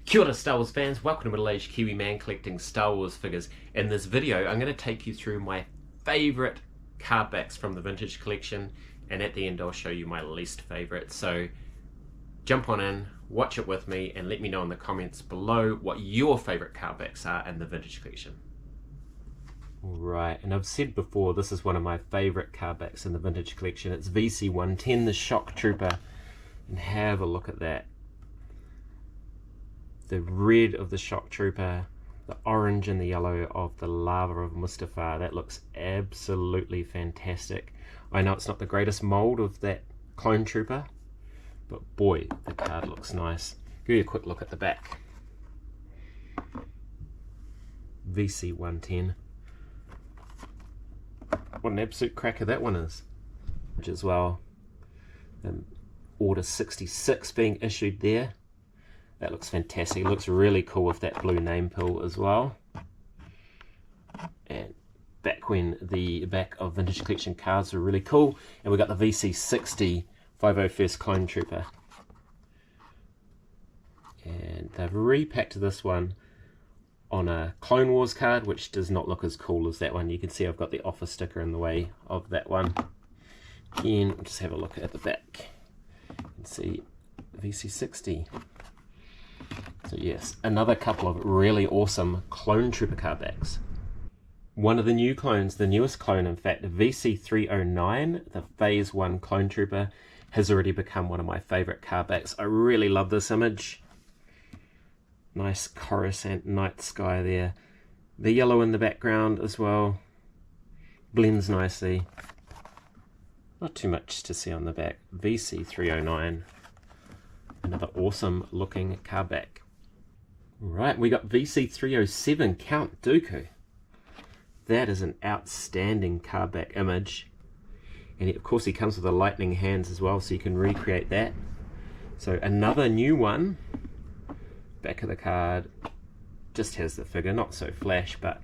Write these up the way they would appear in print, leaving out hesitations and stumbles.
Kia ora Star Wars fans, welcome to middle-aged Kiwi man collecting Star Wars figures. In this video I'm going to take you through my favourite card backs from the vintage collection, and at the end I'll show you my least favourite. So jump on in, watch it with me, and let me know in the comments below what your favourite card backs are in the vintage collection. Right, and I've said before, this is one of my favourite card backs in the vintage collection. It's VC 110, the Shock Trooper, and have a look at that. The red of the Shock Trooper, the orange and the yellow of the Lava of Mustafar. That looks absolutely fantastic. I know it's not the greatest mould of that clone trooper, but boy, the card looks nice. Give you a quick look at the back. VC 110. What an absolute cracker that one is. As well, Order 66 being issued there. That looks fantastic. It looks really cool with that blue name pill as well. And back when the back of vintage collection cards were really cool. And we got the VC 60 501st Clone Trooper. And they've repacked this one on a Clone Wars card, which does not look as cool as that one. You can see I've got the offer sticker in the way of that one. Again, just have a look at the back and see VC 60. So yes, another couple of really awesome Clone Trooper card backs. One of the new clones, the newest clone in fact, VC 309, the Phase 1 Clone Trooper, has already become one of my favourite card backs. I really love this image. Nice Coruscant night sky there. The yellow in the background as well. Blends nicely. Not too much to see on the back. VC 309. Another awesome looking card back. Right, we got VC 307 Count Dooku. That is an outstanding card back image. And of course he comes with the lightning hands as well, so you can recreate that. So another new one. Back of the card just has the figure, not so flash, but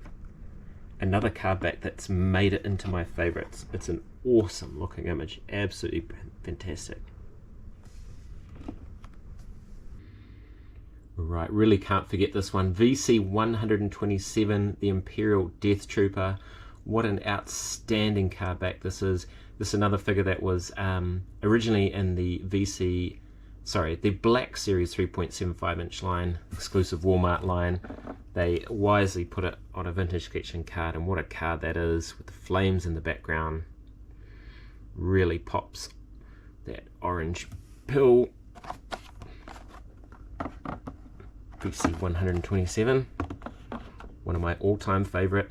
another card back that's made it into my favorites. It's an awesome looking image, absolutely fantastic. Right, really can't forget this one. VC 127, the Imperial Death Trooper. What an outstanding card back this is. This is another figure that was originally in the the Black Series 3.75 inch line, exclusive Walmart line. They wisely put it on a vintage collection card, and what a card that is, with the flames in the background. Really pops that orange pill. VC 127, one of my all-time favourite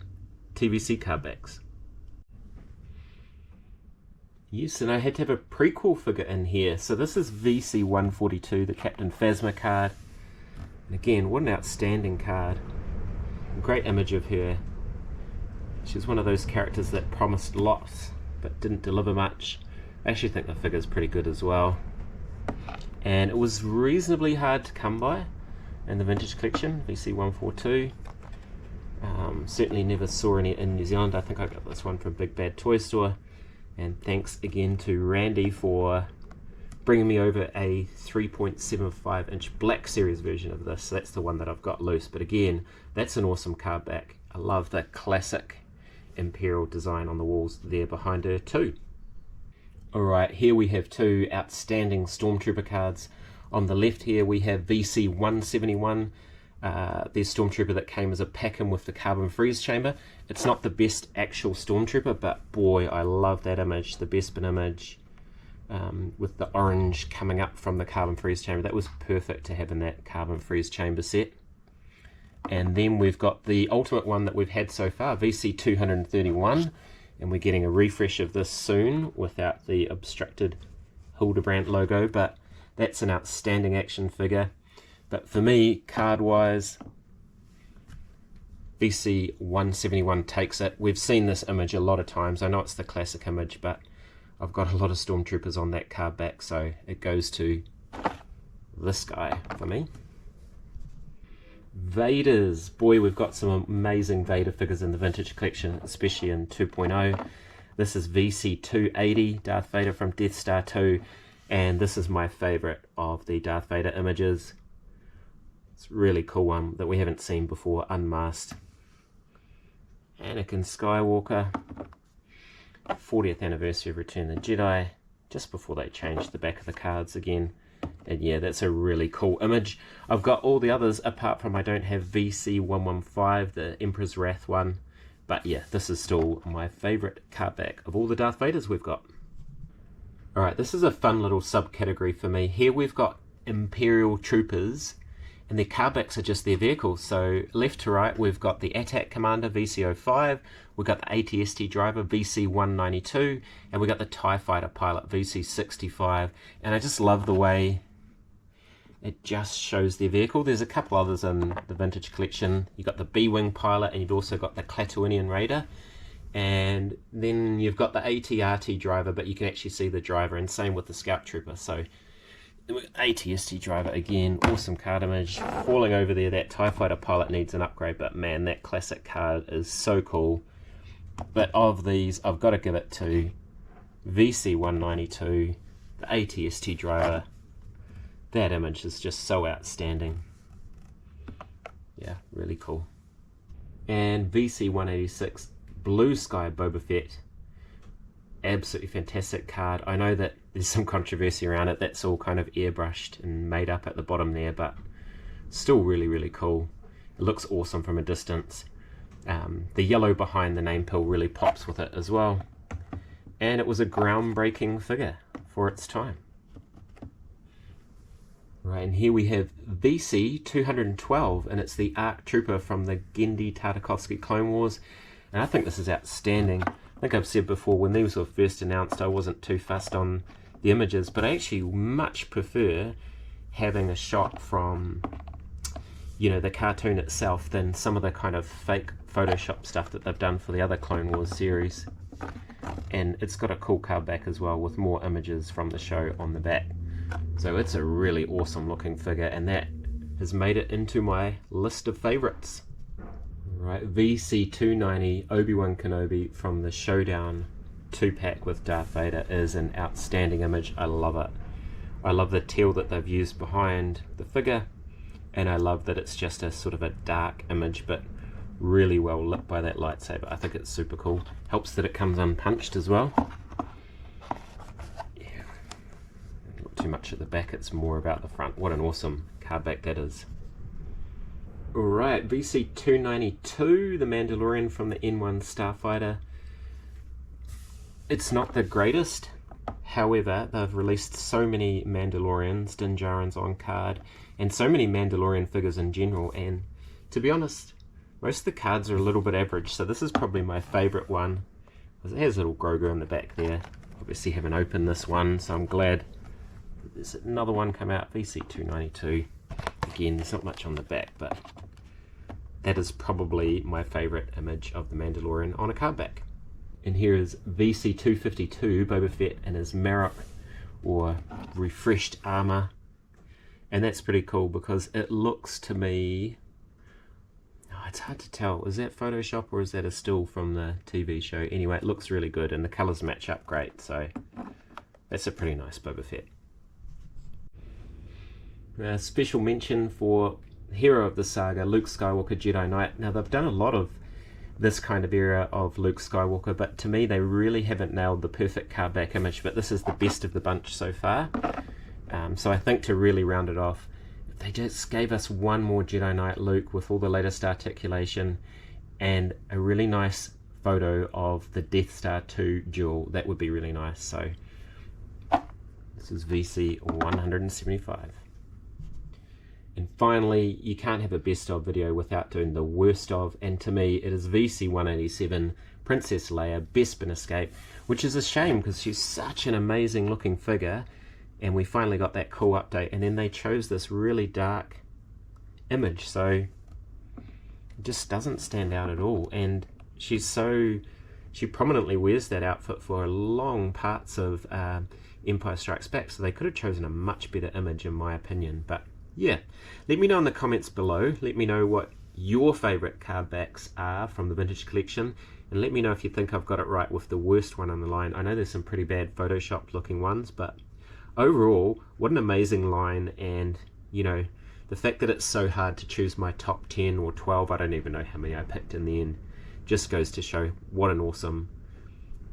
TVC card backs. Yes, and I had to have a prequel figure in here. So this is VC 142, the Captain Phasma card. And again, what an outstanding card. Great image of her. She's one of those characters that promised lots, but didn't deliver much. I actually think the figure's pretty good as well. And it was reasonably hard to come by in the vintage collection, VC 142. Certainly never saw any in New Zealand. I think I got this one from Big Bad Toy Store. And thanks again to Randy for bringing me over a 3.75 inch Black Series version of this. So that's the one that I've got loose. But again, that's an awesome card back. I love the classic Imperial design on the walls there behind her too. Alright, here we have two outstanding Stormtrooper cards. On the left here we have VC 171, the Stormtrooper that came as a pack-in with the carbon freeze chamber. It's not the best actual Stormtrooper, but boy, I love that image, the Bespin image, with the orange coming up from the carbon freeze chamber. That was perfect to have in that carbon freeze chamber set. And then we've got the ultimate one that we've had so far, VC 231, and we're getting a refresh of this soon without the obstructed Hildebrand logo, but that's an outstanding action figure. But for me, card-wise, VC 171 takes it. We've seen this image a lot of times. I know it's the classic image, but I've got a lot of Stormtroopers on that card back, so it goes to this guy for me. Vaders. Boy, we've got some amazing Vader figures in the vintage collection, especially in 2.0. This is VC 280, Darth Vader from Death Star 2, and this is my favorite of the Darth Vader images. It's a really cool one that we haven't seen before, unmasked. Anakin Skywalker, 40th anniversary of Return of the Jedi, just before they changed the back of the cards again. And yeah, that's a really cool image. I've got all the others, apart from I don't have VC115, the Emperor's Wrath one. But yeah, this is still my favourite card back of all the Darth Vaders we've got. Alright, this is a fun little subcategory for me. Here we've got Imperial Troopers, and their card backs are just their vehicles. So left to right, we've got the Attack Commander VC05, we've got the ATST Driver VC192, and we've got the TIE Fighter Pilot VC65. And I just love the way it just shows their vehicle. There's a couple others in the vintage collection. You've got the B-Wing Pilot, and you've also got the Klatooinian Raider. And then you've got the ATRT Driver, but you can actually see the driver, and same with the Scout Trooper. So ATST Driver again, awesome card image. Falling over there, that TIE Fighter Pilot needs an upgrade, but man, that classic card is so cool. But of these, I've got to give it to VC192, the ATST Driver. That image is just so outstanding. Yeah, really cool. And VC186, Blue Sky Boba Fett. Absolutely fantastic card. I know that there's some controversy around it. That's all kind of airbrushed and made up at the bottom there, but still really, really cool. It looks awesome from a distance. The yellow behind the name pill really pops with it as well. And it was a groundbreaking figure for its time. Right, and here we have VC212, and it's the ARC Trooper from the Genndy Tartakovsky Clone Wars. And I think this is outstanding. I think I've said before, when these were first announced, I wasn't too fussed on the images, but I actually much prefer having a shot from, you know, the cartoon itself than some of the kind of fake Photoshop stuff that they've done for the other Clone Wars series. And it's got a cool card back as well, with more images from the show on the back. So it's a really awesome looking figure, and that has made it into my list of favorites. Right, VC290 Obi-Wan Kenobi from the Showdown 2-pack with Darth Vader is an outstanding image. I love it. I love the teal that they've used behind the figure, and I love that it's just a sort of a dark image, but really well lit by that lightsaber. I think it's super cool. Helps that it comes unpunched as well. Yeah, not too much at the back, it's more about the front. What an awesome card back that is. Alright, VC292, the Mandalorian from the N1 Starfighter. It's not the greatest, however, they've released so many Mandalorians, Din Djarin's on card, and so many Mandalorian figures in general, and to be honest, most of the cards are a little bit average, so this is probably my favourite one. It has a little Grogu in the back there. Obviously haven't opened this one, so I'm glad there's another one come out, VC292. Again, there's not much on the back, but that is probably my favourite image of the Mandalorian on a card back. And here is VC252, Boba Fett in his Marok, or refreshed armour. And that's pretty cool because it looks to me... Oh, it's hard to tell. Is that Photoshop or is that a still from the TV show? Anyway, it looks really good and the colours match up great, so that's a pretty nice Boba Fett. A special mention for hero of the saga, Luke Skywalker Jedi Knight. Now they've done a lot of this kind of era of Luke Skywalker, but to me they really haven't nailed the perfect card back image, but this is the best of the bunch so far. So I think to really round it off, if they just gave us one more Jedi Knight Luke with all the latest articulation and a really nice photo of the Death Star 2 duel, that would be really nice. So this is VC 175. And finally, you can't have a best of video without doing the worst of, and to me it is VC187 Princess Leia Bespin Escape, which is a shame because she's such an amazing looking figure, and we finally got that cool update, and then they chose this really dark image, so it just doesn't stand out at all. And she prominently wears that outfit for long parts of Empire Strikes Back, so they could have chosen a much better image in my opinion. But yeah, let me know in the comments below. Let me know what your favourite card backs are from the vintage collection, and let me know if you think I've got it right with the worst one on the line. I know there's some pretty bad Photoshop looking ones, but overall, what an amazing line. And you know, the fact that it's so hard to choose my top 10 or 12, I don't even know how many I picked in the end, just goes to show what an awesome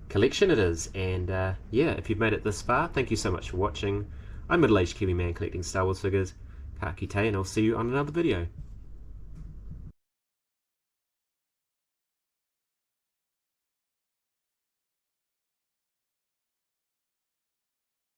collection it is. And yeah, if you've made it this far, thank you so much for watching. I'm middle-aged Kiwi man collecting Star Wars figures. Ka kite, and I'll see you on another video.